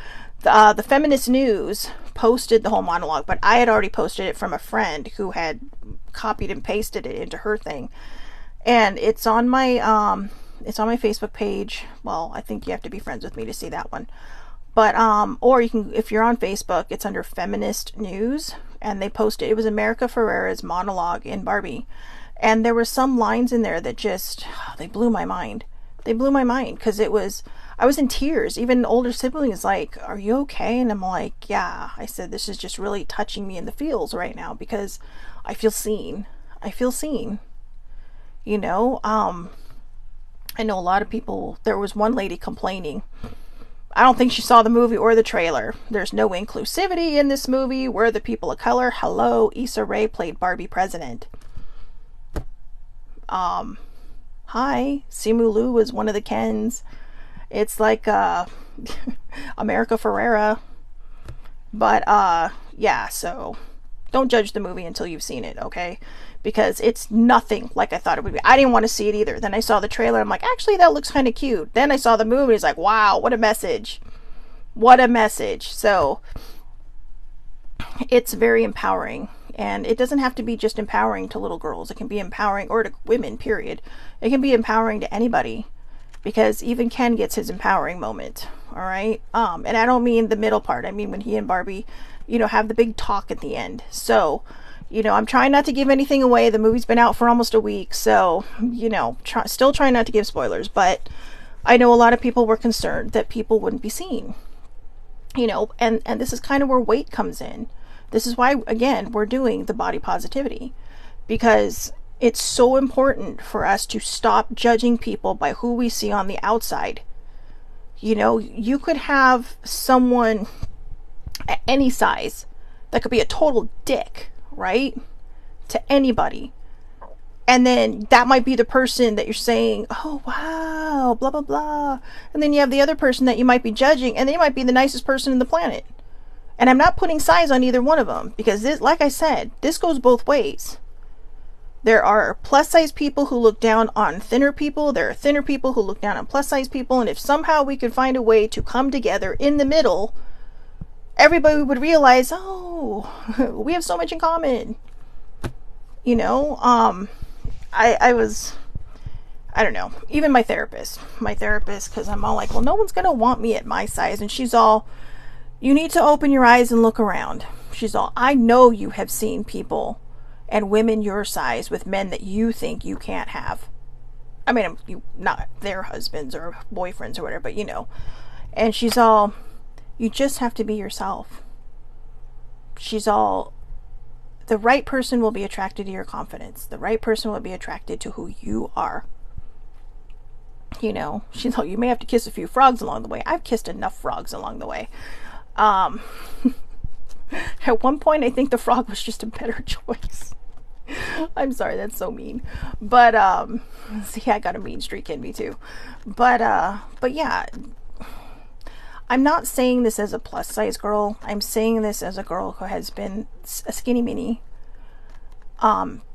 the Feminist News posted the whole monologue, but I had already posted it from a friend who had copied and pasted it into her thing. And it's on my Facebook page. Well, I think you have to be friends with me to see that one. But, or you can, if you're on Facebook, it's under Feminist News, and they posted, it was America Ferrera's monologue in Barbie. And there were some lines in there that just, they blew my mind. They blew my mind, because I was in tears. Even older siblings like, are you okay? And I'm like, yeah. I said, this is just really touching me in the feels right now, because I feel seen. I feel seen. I know a lot of people, there was one lady complaining. I don't think she saw the movie or the trailer. There's no inclusivity in this movie. We're the people of color. Hello, Issa Rae played Barbie president. Hi, Simu Liu was one of the Kens. It's like America Ferrera. But yeah, so don't judge the movie until you've seen it, okay? Because it's nothing like I thought it would be. I didn't want to see it either. Then I saw the trailer. I'm like, actually, that looks kind of cute. Then I saw the movie. It's like, wow, what a message. What a message. So it's very empowering. And it doesn't have to be just empowering to little girls. It can be empowering, or to women, period. It can be empowering to anybody. Because even Ken gets his empowering moment. All right? And I don't mean the middle part. I mean when he and Barbie, have the big talk at the end. So, I'm trying not to give anything away. The movie's been out for almost a week. So, still trying not to give spoilers. But I know a lot of people were concerned that people wouldn't be seen. And this is kind of where weight comes in. This is why, again, we're doing the body positivity. Because it's so important for us to stop judging people by who we see on the outside. You could have someone at any size that could be a total dick, right? To anybody. And then that might be the person that you're saying, oh, wow, blah, blah, blah. And then you have the other person that you might be judging, and they might be the nicest person in the planet. And I'm not putting size on either one of them, because this, like I said, this goes both ways. There are plus size people who look down on thinner people. There are thinner people who look down on plus size people. And if somehow we could find a way to come together in the middle, everybody would realize, oh, we have so much in common. I don't know, even my therapist, because I'm all like, well, no one's going to want me at my size. And she's all, you need to open your eyes and look around. She's all, I know you have seen people and women your size with men that you think you can't have. I mean, not their husbands or boyfriends or whatever, but And she's all, you just have to be yourself. She's all, The right person will be attracted to your confidence. The right person will be attracted to who you are. You know, you may have to kiss a few frogs along the way. I've kissed enough frogs along the way. At one point, I think the frog was just a better choice. I'm sorry, that's so mean. But, see, I got a mean streak in me too. But yeah, I'm not saying this as a plus size girl. I'm saying this as a girl who has been a skinny mini,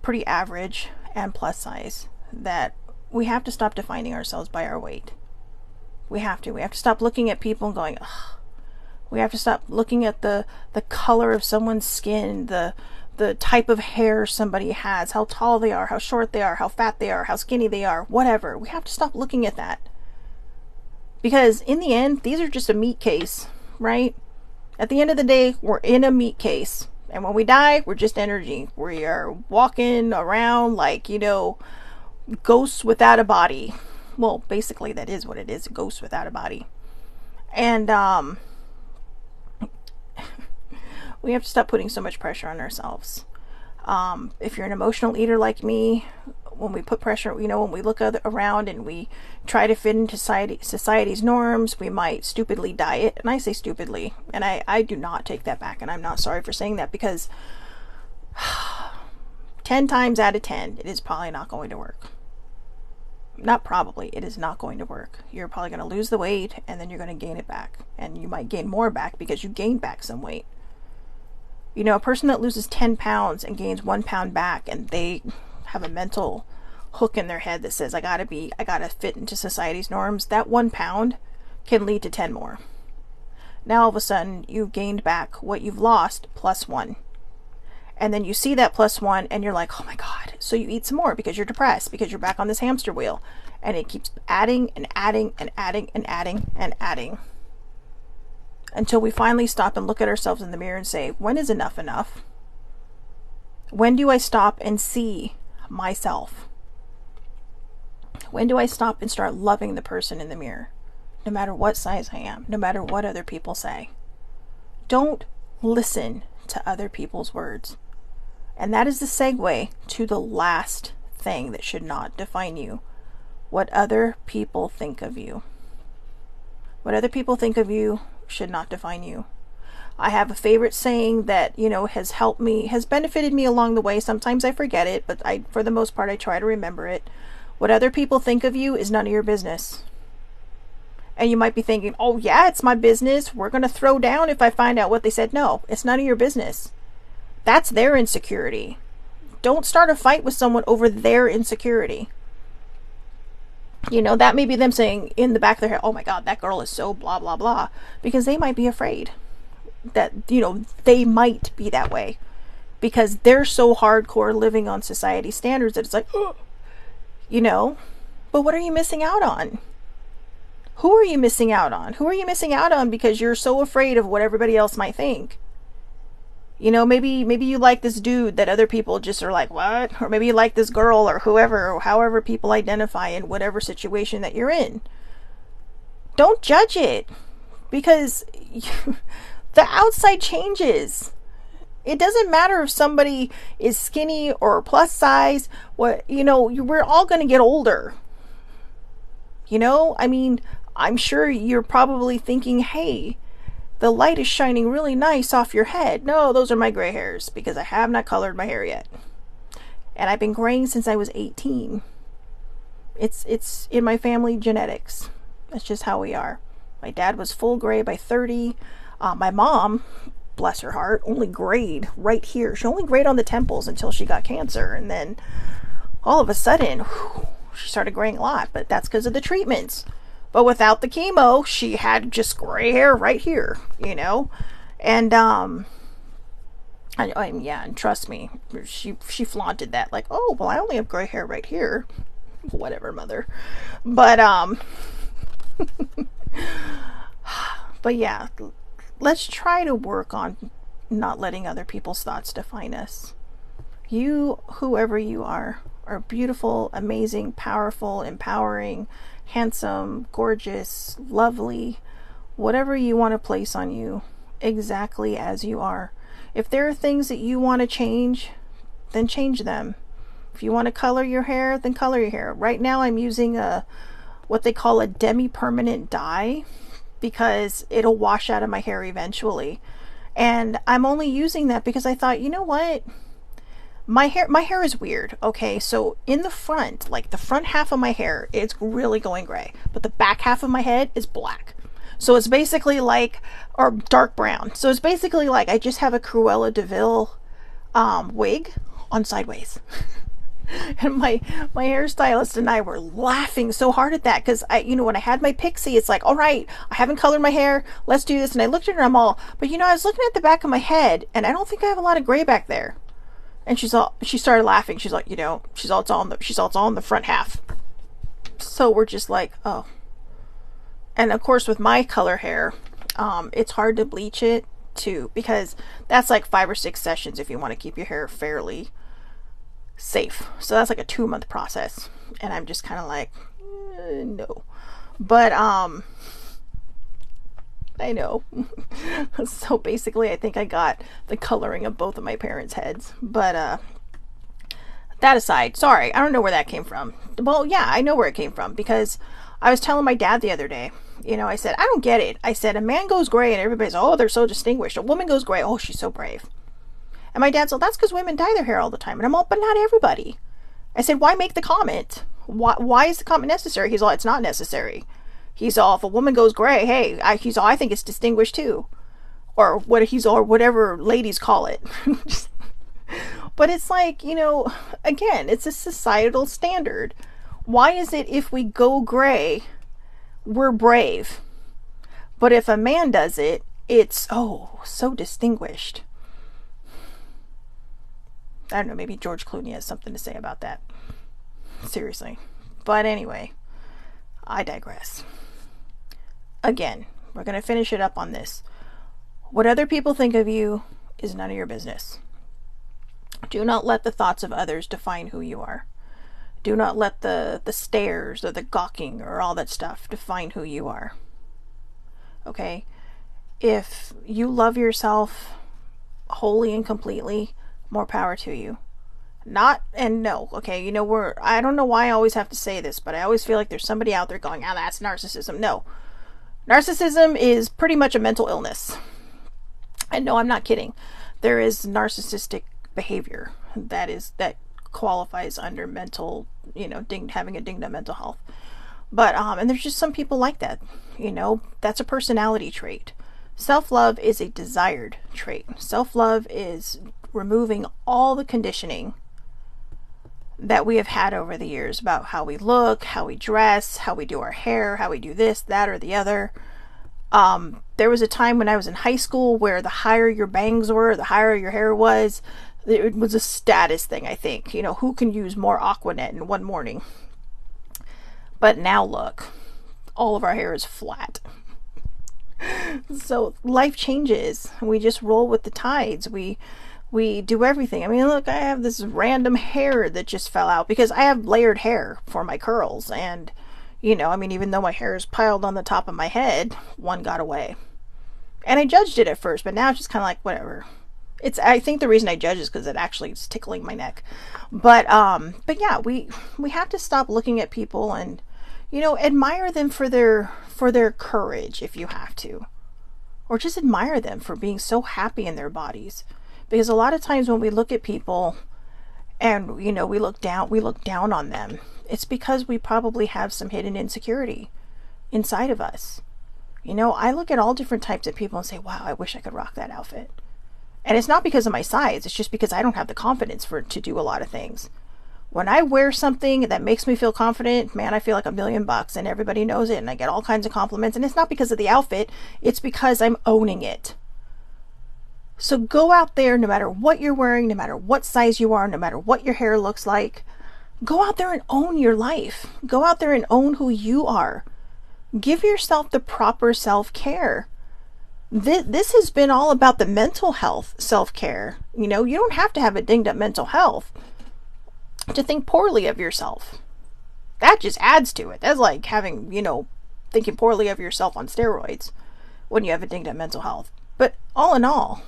pretty average and plus size, that we have to stop defining ourselves by our weight. We have to stop looking at people and going, ugh. We have to stop looking at the color of someone's skin, the type of hair somebody has, how tall they are, how short they are, how fat they are, how skinny they are, whatever. We have to stop looking at that. Because in the end, these are just a meat case, right? At the end of the day, we're in a meat case. And when we die, we're just energy. We are walking around like, ghosts without a body. Well, basically that is what it is, a ghost without a body. And we have to stop putting so much pressure on ourselves. If you're an emotional eater like me, when we put pressure, when we look around and we try to fit into society's norms, we might stupidly diet. And I say stupidly, and I do not take that back, and I'm not sorry for saying that, because 10 times out of 10, it is probably not going to work. Not probably, it is not going to work. You're probably going to lose the weight, and then you're going to gain it back. And you might gain more back because you gained back some weight. A person that loses 10 pounds and gains 1 pound back, and they have a mental hook in their head that says, I gotta fit into society's norms, that 1 pound can lead to 10 more. Now all of a sudden, you've gained back what you've lost plus 1. And then you see that plus 1 and you're like, oh my God. So you eat some more because you're depressed, because you're back on this hamster wheel. And it keeps adding and adding and adding and adding and adding. Until we finally stop and look at ourselves in the mirror and say, when is enough enough? When do I stop and see myself? When do I stop and start loving the person in the mirror? No matter what size I am, no matter what other people say. Don't listen to other people's words. And that is the segue to the last thing that should not define you. What other people think of you. What other people think of you should not define you. I have a favorite saying that, has helped me, has benefited me along the way. Sometimes I forget it, but for the most part, I try to remember it. What other people think of you is none of your business. And you might be thinking, oh yeah, it's my business. We're going to throw down if I find out what they said. No, it's none of your business. That's their insecurity. Don't start a fight with someone over their insecurity. That may be them saying in the back of their head, oh my God, that girl is so blah, blah, blah. Because they might be afraid that, they might be that way. Because they're so hardcore living on society standards that it's like, oh, but what are you missing out on? Who are you missing out on? Who are you missing out on because you're so afraid of what everybody else might think? Maybe you like this dude that other people just are like, what? Or maybe you like this girl or whoever, or however people identify in whatever situation that you're in. Don't judge it, because the outside changes. It doesn't matter if somebody is skinny or plus size. We're all going to get older. I'm sure you're probably thinking, hey, the light is shining really nice off your head. No, those are my gray hairs, because I have not colored my hair yet. And I've been graying since I was 18. It's in my family genetics. That's just how we are. My dad was full gray by 30. My mom, bless her heart, only grayed right here. She only grayed on the temples until she got cancer. And then all of a sudden, she started graying a lot. But that's because of the treatments. But without the chemo, she had just gray hair right here, And, and trust me, she flaunted that, like, oh, well, I only have gray hair right here. Whatever, mother. But, but yeah, let's try to work on not letting other people's thoughts define us. You, whoever you are beautiful, amazing, powerful, empowering, handsome, gorgeous, lovely, whatever you want to place on you, exactly as you are. If there are things that you want to change, then change them. If you want to color your hair, then color your hair. Right now I'm using what they call a demi-permanent dye because it'll wash out of my hair eventually. And I'm only using that because I thought, you know what? My hair is weird. Okay, so in the front, like the front half of my hair, it's really going gray, but the back half of my head is black. So it's basically like, or dark brown. So it's basically like I just have a Cruella de Vil wig on sideways. And my hairstylist and I were laughing so hard at that because when I had my pixie, it's like, all right, I haven't colored my hair, let's do this. And I looked at her, I'm all, but I was looking at the back of my head and I don't think I have a lot of gray back there. And she started laughing. She's like, it's all in the front half. So we're just like, oh. And of course with my color hair, it's hard to bleach it too, because that's like 5 or 6 sessions if you want to keep your hair fairly safe. So that's like a 2-month process. And I'm just kind of like, no. But, I know. So basically I think I got the coloring of both of my parents' heads. But that aside, sorry, I don't know where that came from. Well, yeah, I know where it came from because I was telling my dad the other day, I said, I don't get it. I said, a man goes gray and everybody's, oh, they're so distinguished. A woman goes gray, oh, she's so brave. And my dad's, well, that's because women dye their hair all the time. And I'm all, but not everybody. I said, why make the comment? Why is the comment necessary? He's all, it's not necessary. He's all, if a woman goes gray, hey, he's all, I think it's distinguished too. Or whatever ladies call it. But it's like, again, it's a societal standard. Why is it if we go gray, we're brave? But if a man does it, it's, oh, so distinguished. I don't know, maybe George Clooney has something to say about that. Seriously. But anyway, I digress. Again, we're going to finish it up on this. What other people think of you is none of your business. Do not let the thoughts of others define who you are. Do not let the stares or the gawking or all that stuff define who you are. Okay? If you love yourself wholly and completely, more power to you. Not and no. Okay, I don't know why I always have to say this, but I always feel like there's somebody out there going, that's narcissism. No. Narcissism is pretty much a mental illness. And no, I'm not kidding. There is narcissistic behavior that qualifies under mental, having a dinged up mental health. But and there's just some people like that. That's a personality trait. Self-love is a desired trait. Self-love is removing all the conditioning that we have had over the years about how we look, how we dress, how we do our hair, how we do this, that, or the other. There was a time when I was in high school where the higher your bangs were, the higher your hair was. It was a status thing, I think. Who can use more Aquanet in one morning? But now look, all of our hair is flat. So life changes. We just roll with the tides. We do everything. I mean, look, I have this random hair that just fell out because I have layered hair for my curls. And, even though my hair is piled on the top of my head, one got away. And I judged it at first, but now it's just kind of like, whatever. I think the reason I judge is because it actually is tickling my neck. But yeah, we have to stop looking at people and, admire them for their courage if you have to. Or just admire them for being so happy in their bodies. Because a lot of times when we look at people and, we look down on them, it's because we probably have some hidden insecurity inside of us. I look at all different types of people and say, wow, I wish I could rock that outfit. And it's not because of my size. It's just because I don't have the confidence to do a lot of things. When I wear something that makes me feel confident, man, I feel like $1,000,000 and everybody knows it and I get all kinds of compliments. And it's not because of the outfit. It's because I'm owning it. So go out there, no matter what you're wearing, no matter what size you are, no matter what your hair looks like, go out there and own your life. Go out there and own who you are. Give yourself the proper self-care. This has been all about the mental health self-care. You don't have to have a dinged up mental health to think poorly of yourself. That just adds to it. That's like having, thinking poorly of yourself on steroids when you have a dinged up mental health. But all in all,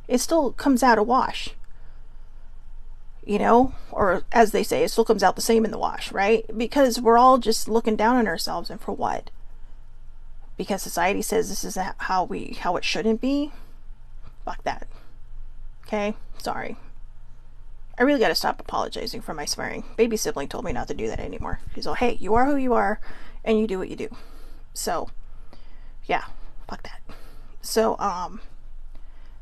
It still comes out a wash. You know, or as they say, it still comes out the same in the wash, right? Because we're all just looking down on ourselves, and for what? Because society says this is how it shouldn't be. Fuck that. Okay? Sorry. I really gotta stop apologizing for my swearing. Baby sibling told me not to do that anymore. She's all, hey, you are who you are, and you do what you do. So, yeah, fuck that. So,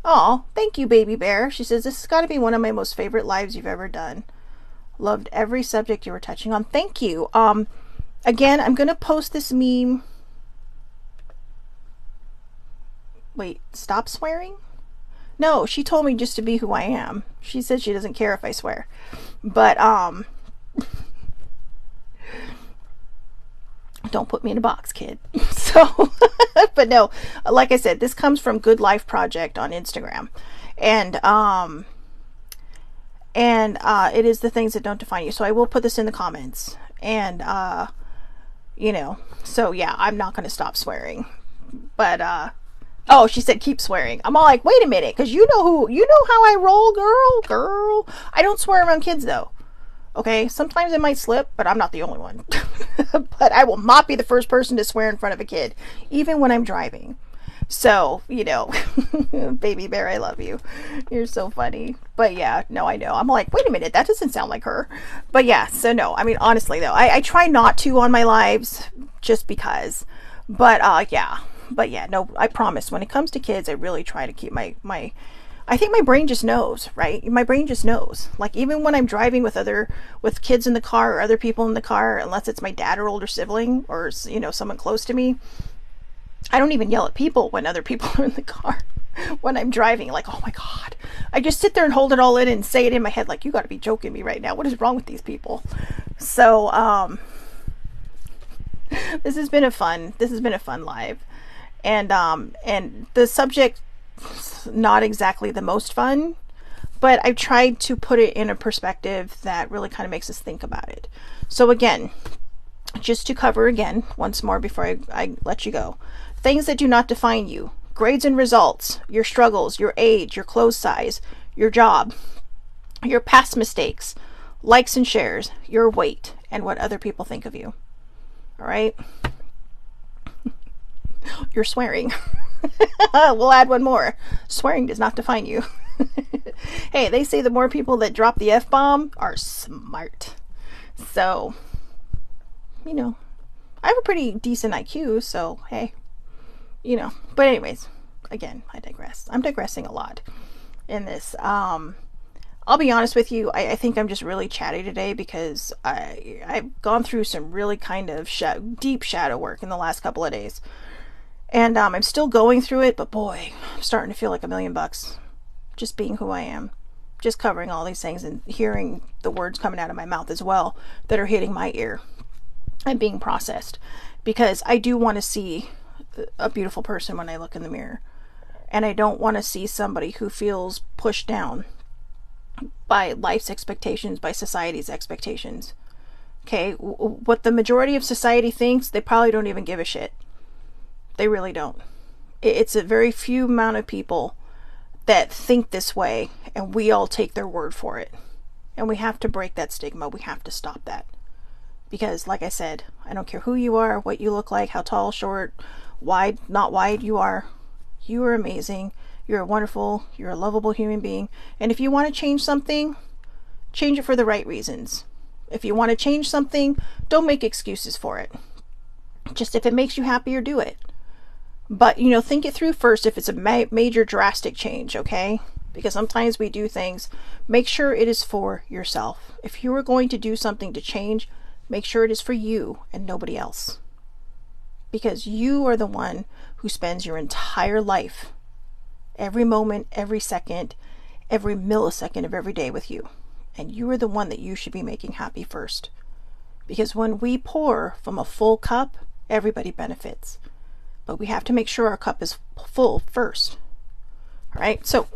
oh, thank you, baby bear. She says, this has got to be one of my most favorite lives you've ever done. Loved every subject you were touching on. Thank you. Again, I'm going to post this meme. Wait, stop swearing? No, she told me just to be who I am. She said she doesn't care if I swear. But, don't put me in a box, kid. So, but no, like I said, this comes from Good Life Project on Instagram. And it is the things that don't define you. So I will put this in the comments. And, you know, so yeah, I'm not going to stop swearing. But, oh, she said keep swearing. I'm all like, wait a minute, because you know how I roll, girl. I don't swear around kids, though. Okay, sometimes it might slip, but I'm not the only one. But I will not be the first person to swear in front of a kid, even when I'm driving. So, you know, baby bear, I love you. You're so funny. But yeah, no, I know. I'm like, wait a minute, that doesn't sound like her. But yeah, so no, I mean, honestly though, I try not to on my lives just because. But yeah. But yeah, no, I promise when it comes to kids, I really try to keep I think my brain just knows, right? My brain just knows. Like even when I'm driving with kids in the car or other people in the car, unless it's my dad or older sibling or, you know, someone close to me, I don't even yell at people when other people are in the car when I'm driving. Like, oh my God. I just sit there and hold it all in and say it in my head. Like, you got to be joking me right now. What is wrong with these people? So, this has been a fun live. And the subject, not exactly the most fun, but I've tried to put it in a perspective that really kind of makes us think about it. So again, just to cover again once more before I let you go, things that do not define you: grades and results, your struggles, your age, your clothes size, your job, your past mistakes, likes and shares, your weight, and what other people think of you. All right? You're swearing. We'll add one more. Swearing does not define you. Hey, they say the more people that drop the F-bomb are smart. So, you know, I have a pretty decent IQ, so hey, you know. But anyways, again, I digress. I'm digressing a lot in this. I'll be honest with you, I think I'm just really chatty today because I've gone through some really kind of deep shadow work in the last couple of days. And I'm still going through it, but boy, I'm starting to feel like $1,000,000 just being who I am, just covering all these things and hearing the words coming out of my mouth as well that are hitting my ear and being processed, because I do want to see a beautiful person when I look in the mirror, and I don't want to see somebody who feels pushed down by life's expectations, by society's expectations. Okay, what the majority of society thinks, they probably don't even give a shit. They really don't. It's a very few amount of people that think this way, and we all take their word for it. And we have to break that stigma. We have to stop that. Because, like I said, I don't care who you are, what you look like, how tall, short, wide, not wide you are. You are amazing. You're wonderful. You're a lovable human being. And if you want to change something, change it for the right reasons. If you want to change something, don't make excuses for it. Just if it makes you happier, do it. But, you know, think it through first if it's a major drastic change, okay? Because sometimes we do things. Make sure it is for yourself. If you are going to do something to change, make sure it is for you and nobody else. Because you are the one who spends your entire life, every moment, every second, every millisecond of every day with you. And you are the one that you should be making happy first. Because when we pour from a full cup, everybody benefits. But we have to make sure our cup is full first. All right. So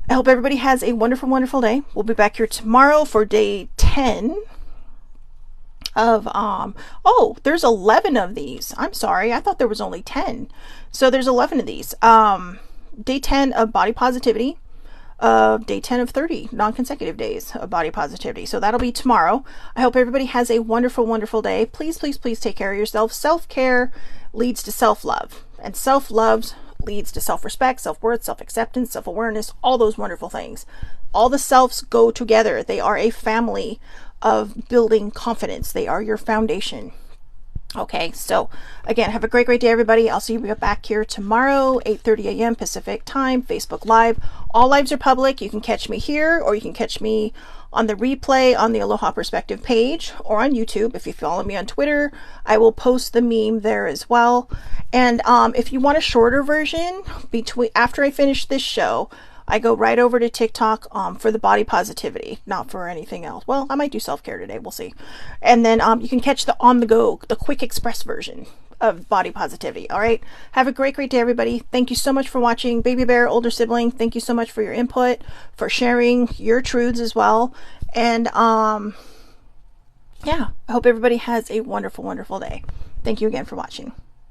I hope everybody has a wonderful, wonderful day. We'll be back here tomorrow for day 10 of, oh, there's 11 of these. I'm sorry. I thought there was only 10. So there's 11 of these. Day 10 of body positivity. of day 10 of 30 non-consecutive days of body positivity. So that'll be tomorrow. I hope everybody has a wonderful, wonderful day. Please, please, please take care of yourself. Self-care leads to self-love, and self-love leads to self-respect, self-worth, self-acceptance, self-awareness, all those wonderful things. All the selves go together. They are a family of building confidence. They are your foundation. Okay, so again, have a great, great day, everybody. I'll see you back here tomorrow, 8:30 a.m. Pacific time, Facebook Live. All lives are public. You can catch me here, or you can catch me on the replay on the Aloha Perspective page, or on YouTube. If you follow me on Twitter, I will post the meme there as well. And if you want a shorter version, after I finish this show, I go right over to TikTok for the body positivity, not for anything else. Well, I might do self-care today. We'll see. And then you can catch the on-the-go, the quick express version of body positivity. All right. Have a great, great day, everybody. Thank you so much for watching. Baby Bear, older sibling, thank you so much for your input, for sharing your truths as well. And yeah, I hope everybody has a wonderful, wonderful day. Thank you again for watching.